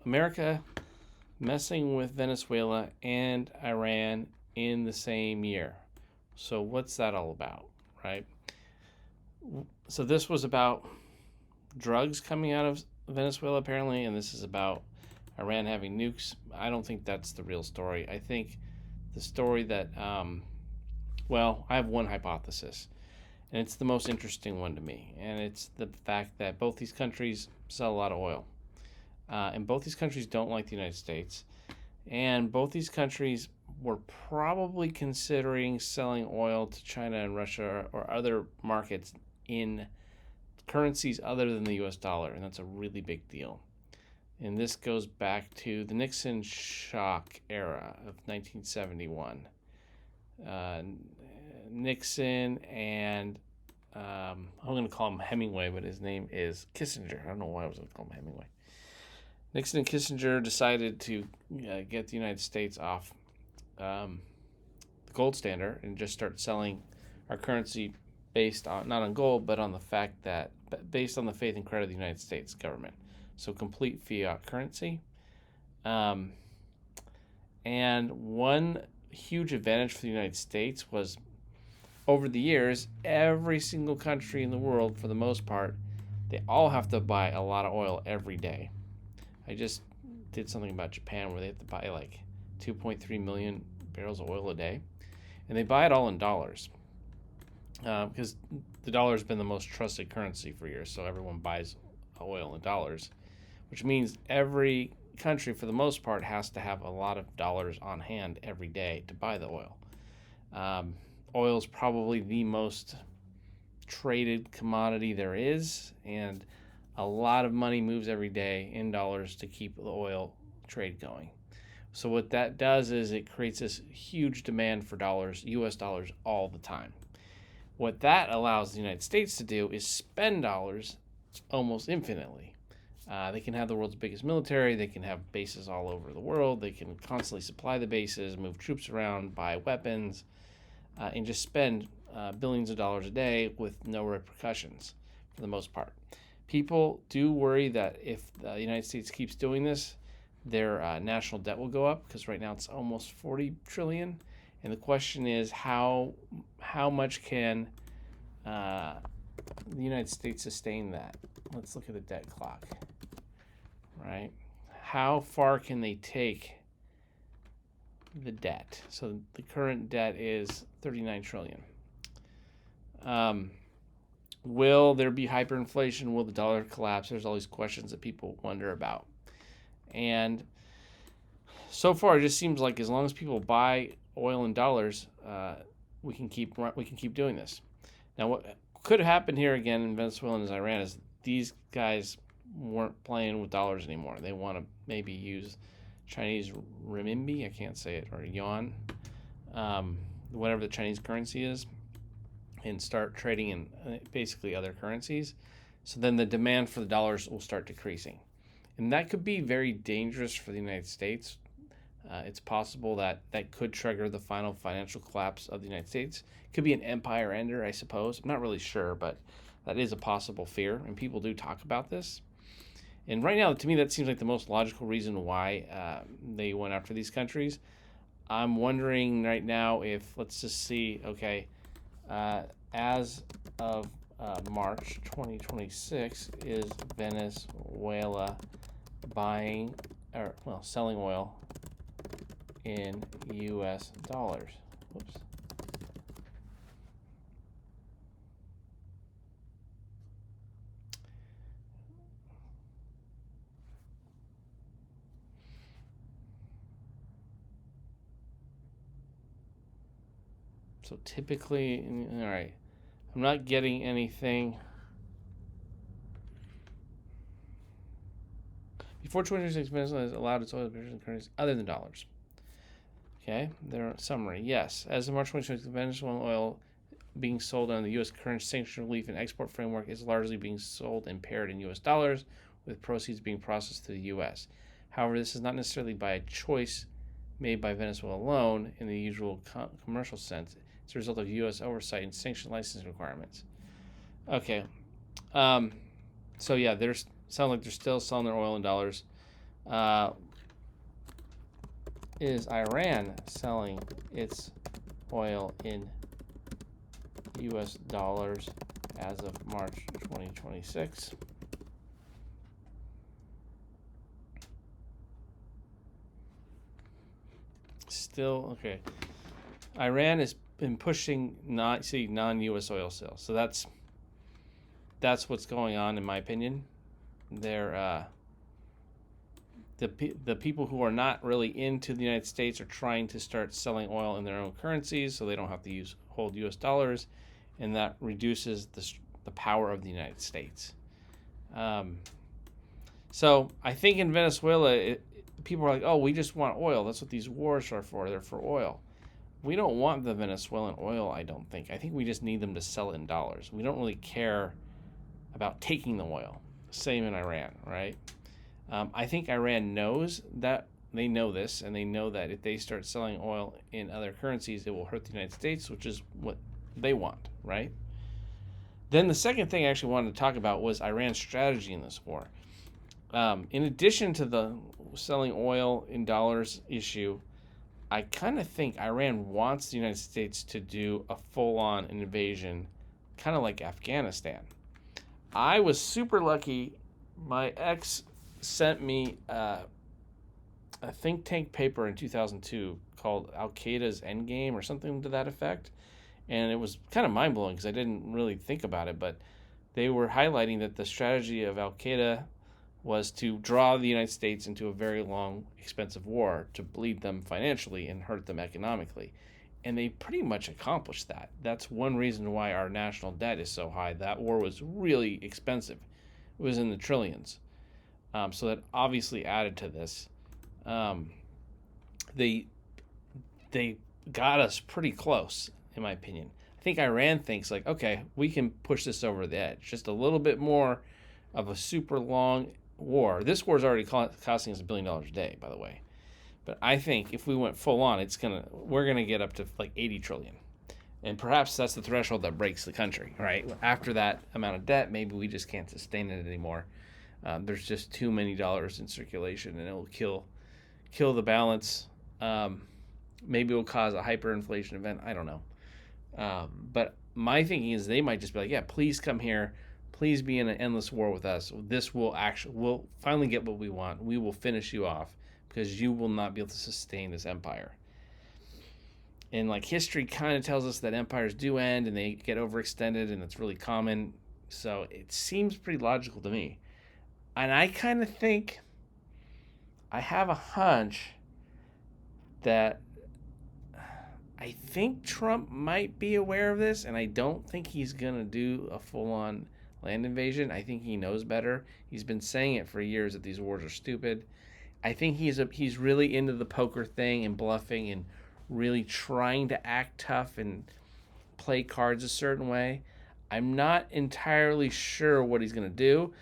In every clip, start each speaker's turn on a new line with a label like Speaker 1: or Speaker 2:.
Speaker 1: America messing with Venezuela and Iran in the same year. So what's that all about, right? So this was about drugs coming out of Venezuela apparently, and this is about Iran having nukes. I don't think that's the real story. I think the story that, I have one hypothesis, and it's the most interesting one to me, and it's the fact that both these countries sell a lot of oil. And both these countries don't like the United States. And both these countries were probably considering selling oil to China and Russia or other markets in currencies other than the US dollar. And that's a really big deal. And this goes back to the Nixon shock era of 1971. Nixon and I'm going to call him Hemingway, but his name is Kissinger. I don't know why I was going to call him Hemingway. Nixon and Kissinger decided to get the United States off the gold standard and just start selling our currency based on, not on gold, but on the fact that, based on the faith and credit of the United States government. So complete fiat currency. And one huge advantage for the United States was, over the years, every single country in the world, for the most part, they all have to buy a lot of oil every day. I just did something about Japan where they have to buy like 2.3 million barrels of oil a day. And they buy it all in dollars. Because the dollar has been the most trusted currency for years. So everyone buys oil in dollars. Which means every country, for the most part, has to have a lot of dollars on hand every day to buy the oil. Oil is probably the most traded commodity there is. And a lot of money moves every day in dollars to keep the oil trade going. So what that does is it creates this huge demand for dollars, US dollars, all the time. What that allows the United States to do is spend dollars almost infinitely. They can have the world's biggest military. They can have bases all over the world. They can constantly supply the bases, move troops around, buy weapons, and just spend billions of dollars a day with no repercussions for the most part. People do worry that if the United States keeps doing this, their national debt will go up, because right now it's almost 40 trillion. And the question is, how much can the United States sustain that? Let's look at the debt clock, right? How far can they take the debt? So the current debt is 39 trillion. Will there be hyperinflation? Will the dollar collapse? There's all these questions that people wonder about. And so far, it just seems like as long as people buy oil in dollars, we can keep doing this. Now, what could happen here again in Venezuela and Iran is these guys weren't playing with dollars anymore. They want to maybe use Chinese renminbi, I can't say it, or yuan, whatever the Chinese currency is, and start trading in basically other currencies. So then the demand for the dollars will start decreasing. And that could be very dangerous for the United States. It's possible that could trigger the final financial collapse of the United States. It could be an empire ender, I suppose. I'm not really sure, but that is a possible fear, and people do talk about this. And right now, to me, that seems like the most logical reason why they went after these countries. I'm wondering right now if, let's just see, okay, as of March 2026, is Venezuela selling oil in US dollars? Whoops. So typically, all right, I'm not getting anything. Before 2026, Venezuela has allowed its oil in currencies other than dollars. Okay, their summary. Yes, as of March 2026, Venezuelan oil being sold under the U.S. current sanction relief and export framework is largely being sold and paired in U.S. dollars, with proceeds being processed to the U.S. However, this is not necessarily by a choice made by Venezuela alone in the usual commercial sense. It's a result of U.S. oversight and sanction licensing requirements. Okay, so yeah, sound like they're still selling their oil in dollars. Is Iran selling its oil in U.S. dollars as of March 2026? Still okay. Iran has been pushing non-U.S. oil sales, so that's what's going on, in my opinion. They're the people who are not really into the United States are trying to start selling oil in their own currencies, so they don't have to hold U.S. dollars, and that reduces the power of the United States. So I think in Venezuela, people are like, oh, we just want oil. That's what these wars are for. They're for oil. We don't want the Venezuelan oil, I don't think. I think we just need them to sell it in dollars. We don't really care about taking the oil. Same in Iran, right? I think Iran knows that. They know this, and they know that if they start selling oil in other currencies, it will hurt the United States, which is what they want, right? Then the second thing I actually wanted to talk about was Iran's strategy in this war. In addition to the selling oil in dollars issue, I kind of think Iran wants the United States to do a full-on invasion, kind of like Afghanistan. I was super lucky. My ex sent me a think tank paper in 2002 called Al-Qaeda's Endgame or something to that effect. And it was kind of mind-blowing because I didn't really think about it, but they were highlighting that the strategy of Al-Qaeda was to draw the United States into a very long, expensive war to bleed them financially and hurt them economically. And they pretty much accomplished that. That's one reason why our national debt is so high. That war was really expensive. It was in the trillions. So that obviously added to this. They got us pretty close, in my opinion. I think Iran thinks like, okay, we can push this over the edge. Just a little bit more of a super long war. This war is already costing us $1 billion a day, by the way. But I think if we went full on, we're gonna get up to like 80 trillion. And perhaps that's the threshold that breaks the country, right? After that amount of debt, maybe we just can't sustain it anymore. There's just too many dollars in circulation, and it will kill the balance. Maybe it will cause a hyperinflation event. I don't know. But my thinking is they might just be like, yeah, please come here. Please be in an endless war with us. We'll finally get what we want. We will finish you off because you will not be able to sustain this empire. And like history kind of tells us that empires do end and they get overextended, and it's really common. So it seems pretty logical to me. And I kind of think, I have a hunch that I think Trump might be aware of this, and I don't think he's going to do a full-on land invasion. I think he knows better. He's been saying it for years that these wars are stupid. I think he's really into the poker thing and bluffing and really trying to act tough and play cards a certain way. I'm not entirely sure what he's going to do.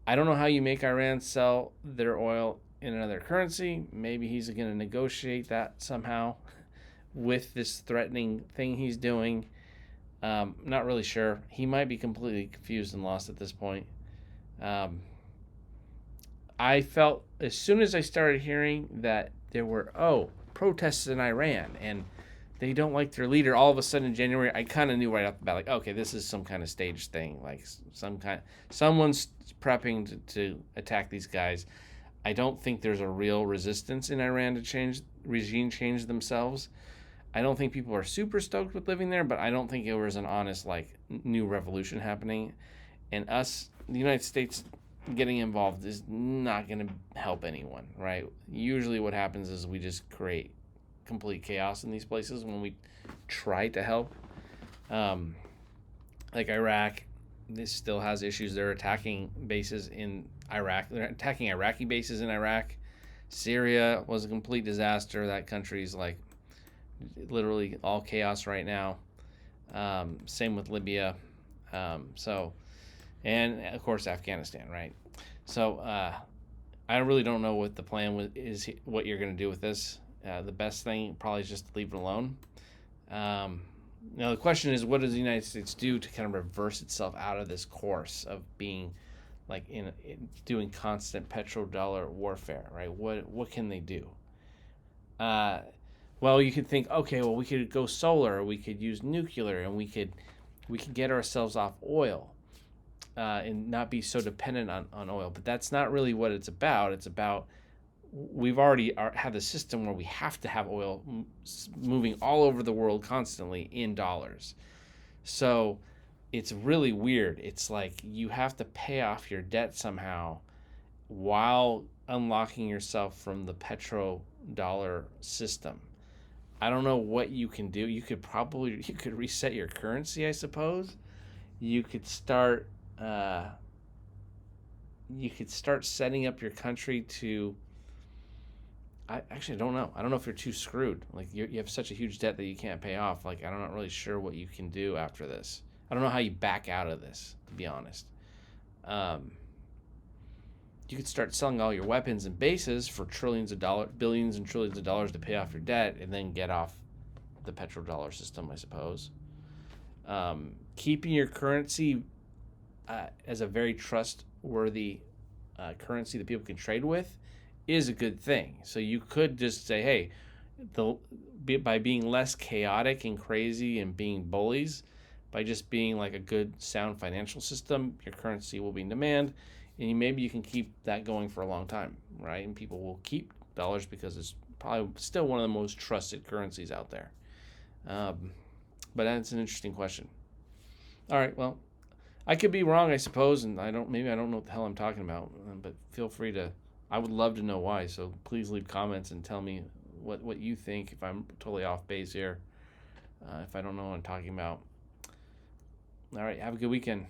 Speaker 1: I don't know how you make Iran sell their oil in another currency. Maybe he's going to negotiate that somehow with this threatening thing he's doing. Not really sure. He might be completely confused and lost at this point. I felt as soon as I started hearing that there were protests in Iran and they don't like their leader, all of a sudden in January, I kind of knew right off the bat, like, okay, this is some kind of staged thing, like someone's prepping to attack these guys. I don't think there's a real resistance in Iran to regime change themselves. I don't think people are super stoked with living there, but I don't think it was an honest new revolution happening. And us, the United States, getting involved is not going to help anyone, right? Usually what happens is we just create complete chaos in these places when we try to help. Like Iraq, this still has issues. They're attacking bases in Iraq. They're attacking Iraqi bases in Iraq. Syria was a complete disaster. That country's literally all chaos right now. Same with Libya. And of course Afghanistan, right? So I really don't know what the plan is, what you're going to do with this. The best thing probably is just to leave it alone. Now the question is, what does the United States do to kind of reverse itself out of this course of being like in doing constant petrodollar warfare, right? What can they do? Uh, well, you could think, okay, well, we could go solar, we could use nuclear, and we could get ourselves off oil, and not be so dependent on oil. But that's not really what it's about. It's about we've already have a system where we have to have oil moving all over the world constantly in dollars. So it's really weird. It's like you have to pay off your debt somehow while unlocking yourself from the petrodollar system. I don't know what you can do. You could reset your currency, I suppose. You could start uh, you could start setting up your country to. I actually don't know. I don't know if you're too screwed. Like you have such a huge debt that you can't pay off. Like I'm not really sure what you can do after this. I don't know how you back out of this, to be honest. Um, you could start selling all your weapons and bases for trillions of dollars, billions and trillions of dollars to pay off your debt, and then get off the petrodollar system, I suppose. Keeping your currency as a very trustworthy currency that people can trade with is a good thing. So you could just say, hey, by being less chaotic and crazy and being bullies, by just being like a good, sound financial system, your currency will be in demand, and maybe you can keep that going for a long time, right? And people will keep dollars because it's probably still one of the most trusted currencies out there. But that's an interesting question. All right, well, I could be wrong, I suppose, and maybe I don't know what the hell I'm talking about, but feel free to. I would love to know why, so please leave comments and tell me what you think if I'm totally off base here, if I don't know what I'm talking about. All right, have a good weekend.